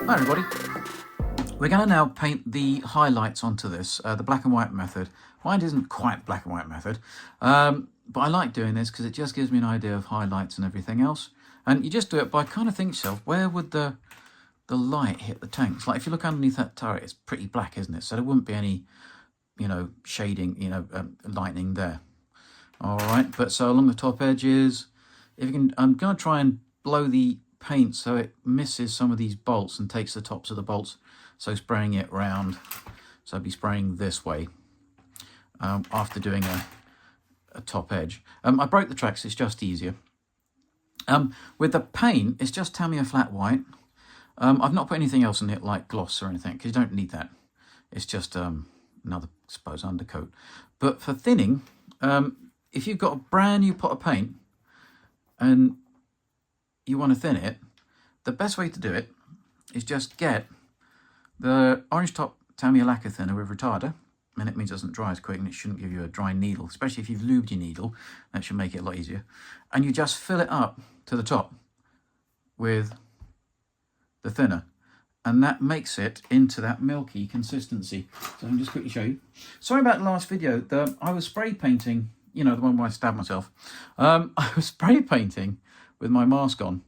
Hi everybody, we're going to now paint the highlights onto this, the black and white method. Mine isn't quite black and white method, but I like doing this because it just gives me an idea of highlights and everything else. And you just do it by kind of think to yourself, where would the light hit the tanks? Like if you look underneath that turret, it's pretty black, isn't it? So there wouldn't be any, shading, lightning there. All right, but so along the top edges, if you can, I'm going to try and blow the paint so it misses some of these bolts and takes the tops of the bolts. So spraying it round, so I'd be spraying this way after doing a top edge. I broke the tracks, it's just easier. With the paint, it's just Tamiya flat white. I've not put anything else in it like gloss or anything because you don't need that. It's just another, I suppose, undercoat. But for thinning, if you've got a brand new pot of paint and you want to thin it, the best way to do it is just get the orange top Tamiya lacquer thinner with retarder, and it means it doesn't dry as quick and it shouldn't give you a dry needle, especially if you've lubed your needle. That should make it a lot easier. And you just fill it up to the top with the thinner, and that makes it into that milky consistency. So I'll just quickly show you. Sorry about the last video. I was spray painting, the one where I stabbed myself. I was spray painting with my mask on,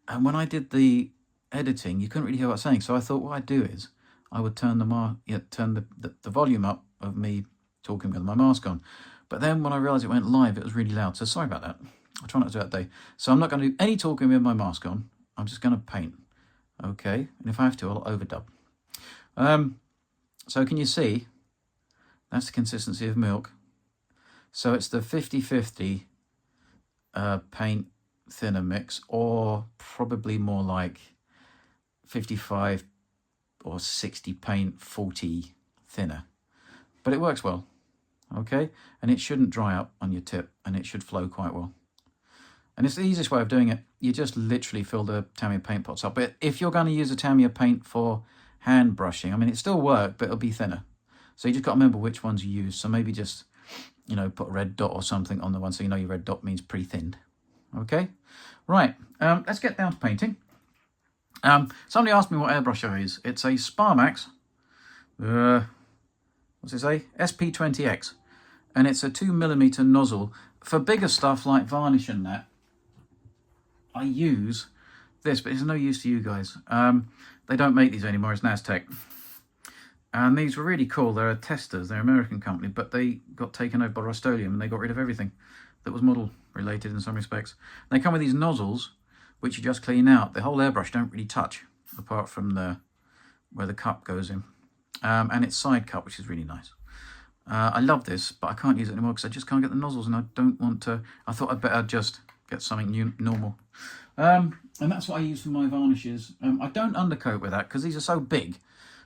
and when I did the editing, you couldn't really hear what I was saying. So I thought what I'd do is I would turn the volume up of me talking with my mask on. But then when I realised it went live, it was really loud. So sorry about that. I'll try not to do that today. So I'm not going to do any talking with my mask on. I'm just going to paint. Okay, and if I have to, I'll overdub. So can you see? That's the consistency of milk. So it's the 50-50 paint thinner mix, or probably more like 55 or 60 paint, 40 thinner. But it works well, okay? And it shouldn't dry up on your tip, and it should flow quite well. And it's the easiest way of doing it. You just literally fill the Tamiya paint pots up. But if you're going to use a Tamiya paint for hand brushing, I mean, it still works, but it'll be thinner. So you just got to remember which ones you use. So maybe just, put a red dot or something on the one so you know your red dot means pre-thinned. Okay? Right, let's get down to painting. Somebody asked me what airbrush I use. It's a Sparmax, what's it say? SP20X. And it's a 2mm nozzle. For bigger stuff like varnish and that, I use this, but it's no use to you guys. They don't make these anymore, it's Naztec. And these were really cool. They're testers, they're an American company, but they got taken over by Rust-Oleum and they got rid of everything that was model related in some respects. They come with these nozzles, which you just clean out. The whole airbrush don't really touch, apart from where the cup goes in. And it's side cut, which is really nice. I love this, but I can't use it anymore because I just can't get the nozzles, and I don't want to. I thought I'd better just get something new, normal. And that's what I use for my varnishes. I don't undercoat with that because these are so big.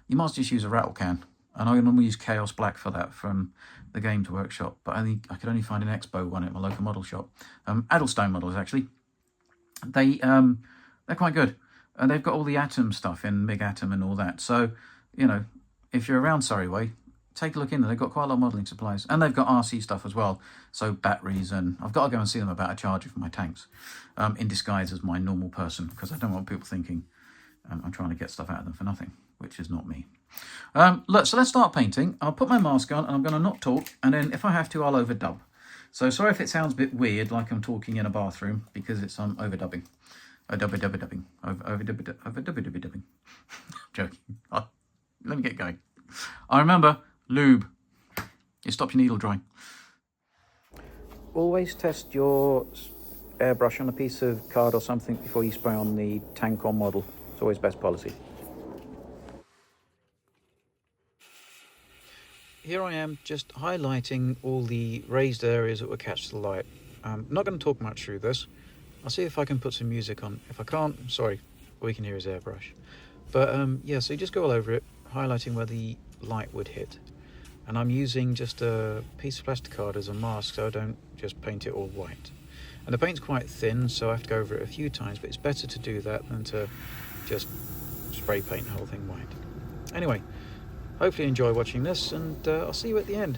You might just use a rattle can. And I normally use Chaos Black for that from the Games Workshop, but I could only find an Expo one at my local model shop. Addlestone models, actually. They're quite good. And they've got all the Atom stuff in, Big Atom and all that. So, if you're around Surrey way, take a look in there. They've got quite a lot of modelling supplies. And they've got RC stuff as well. So batteries, and I've got to go and see them about a charger for my tanks. In disguise as my normal person, because I don't want people thinking I'm trying to get stuff out of them for nothing, which is not me. Look, so let's start painting. I'll put my mask on and I'm going to not talk. And then if I have to, I'll overdub. So sorry if it sounds a bit weird, like I'm talking in a bathroom, because it's overdubbing. Overdubbing. Joking. Let me get going. I remember, lube. It stops your needle drying. Always test your airbrush on a piece of card or something before you spray on the tank or model. It's always best policy. Here I am just highlighting all the raised areas that will catch the light. I'm not going to talk much through this. I'll see if I can put some music on. If I can't, sorry, all you can hear is airbrush. But yeah, so you just go all over it, highlighting where the light would hit. And I'm using just a piece of plastic card as a mask, so I don't just paint it all white. And the paint's quite thin, so I have to go over it a few times, but it's better to do that than to just spray paint the whole thing white. Anyway, hopefully you enjoy watching this, and I'll see you at the end.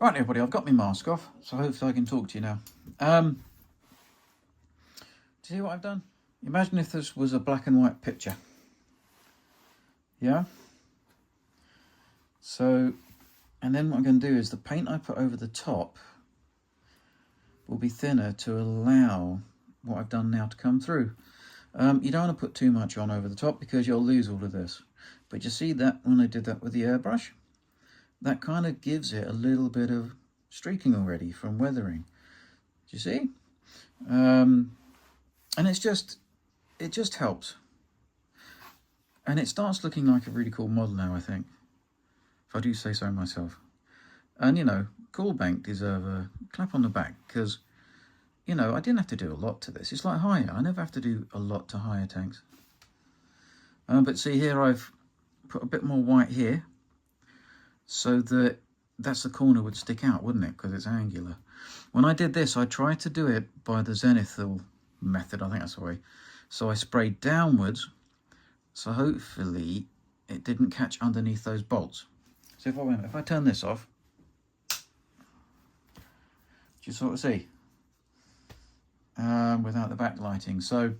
Right, everybody, I've got my mask off, so hopefully I can talk to you now. Do you see what I've done? Imagine if this was a black and white picture. Yeah? So, and then what I'm going to do is the paint I put over the top will be thinner to allow what I've done now to come through. You don't want to put too much on over the top because you'll lose all of this. But you see that when I did that with the airbrush? That kind of gives it a little bit of streaking already from weathering. Do you see? And it just helps. And it starts looking like a really cool model now, I think. If I do say so myself. And, you know, COOLBANK deserve a clap on the back because, you know, I didn't have to do a lot to this. It's like hire. I never have to do a lot to hire tanks. But see here, I've put a bit more white here. So that that's the corner would stick out, wouldn't it? Because it's angular. When I did this, I tried to do it by the zenithal method. I think that's the way. So I sprayed downwards. So hopefully it didn't catch underneath those bolts. So if I turn this off, do you sort of see? Without the backlighting. So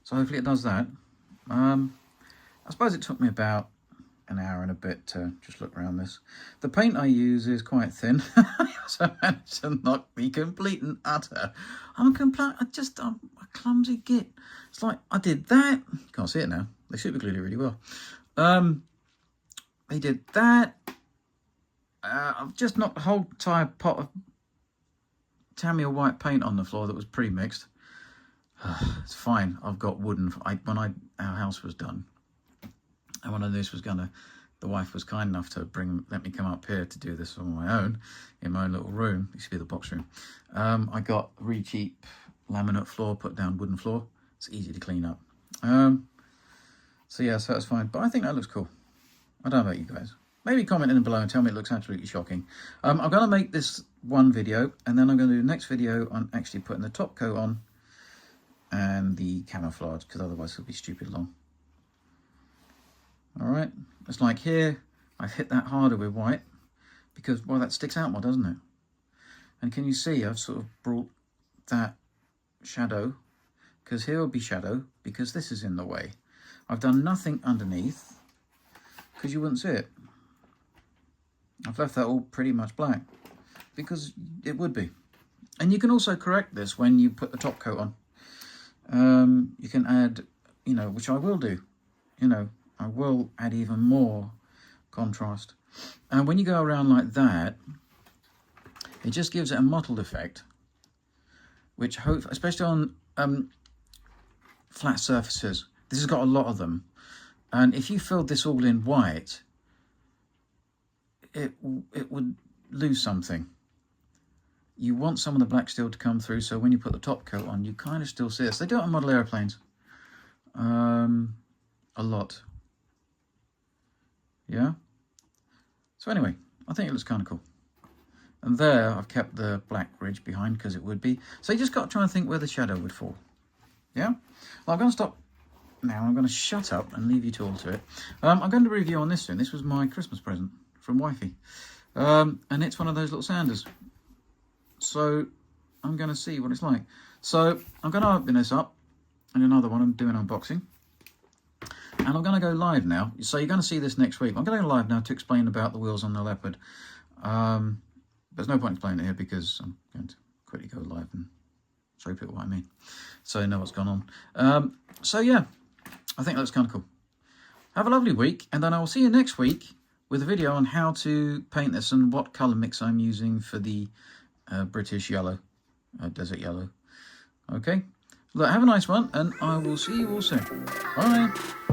hopefully it does that. I suppose it took me about an hour and a bit to just look around this. The paint I use is quite thin, so I managed to knock me complete and utter. I'm a clumsy git. It's like I did that. You can't see it now. They super glued it really well. They did that. I've just knocked the whole entire pot of Tamiya white paint on the floor that was pre-mixed. It's fine. I've got wooden. Our house was done. And when I knew this was the wife was kind enough to let me come up here to do this on my own, in my own little room. It used to be the box room. I got really cheap laminate floor, put down wooden floor. It's easy to clean up. So yeah, so that's fine. But I think that looks cool. I don't know about you guys. Maybe comment in below and tell me it looks absolutely shocking. I'm going to make this one video, and then I'm going to do the next video on actually putting the top coat on and the camouflage, because otherwise it'll be stupid long. All right, it's like here, I've hit that harder with white because, well, that sticks out more, doesn't it? And can you see I've sort of brought that shadow, because here will be shadow because this is in the way. I've done nothing underneath because you wouldn't see it. I've left that all pretty much black because it would be. And you can also correct this when you put the top coat on. You can add, you know, which I will do, you know, I will add even more contrast. And when you go around like that, it just gives it a mottled effect, which hopefully, especially on flat surfaces, this has got a lot of them. And if you filled this all in white, it would lose something. You want some of the black still to come through, so when you put the top coat on, you kind of still see this. They do it on model airplanes a lot. Yeah. So anyway, I think it looks kind of cool. And there, I've kept the black ridge behind because it would be. So you just got to try and think where the shadow would fall. Yeah. Well, I'm going to stop now. I'm going to shut up and leave you to all to it. I'm going to review on this soon. This was my Christmas present from Wifey. And it's one of those little sanders. So I'm going to see what it's like. So I'm going to open this up. And another one, I'm doing unboxing. And I'm going to go live now. So you're going to see this next week. I'm going to go live now to explain about the wheels on the Leopard. There's no point explaining it here because I'm going to quickly go live and show people what I mean. So you know what's gone on. So yeah, I think that's kind of cool. Have a lovely week. And then I will see you next week with a video on how to paint this and what colour mix I'm using for the British yellow, desert yellow. Okay, look, have a nice one, and I will see you all soon. Bye.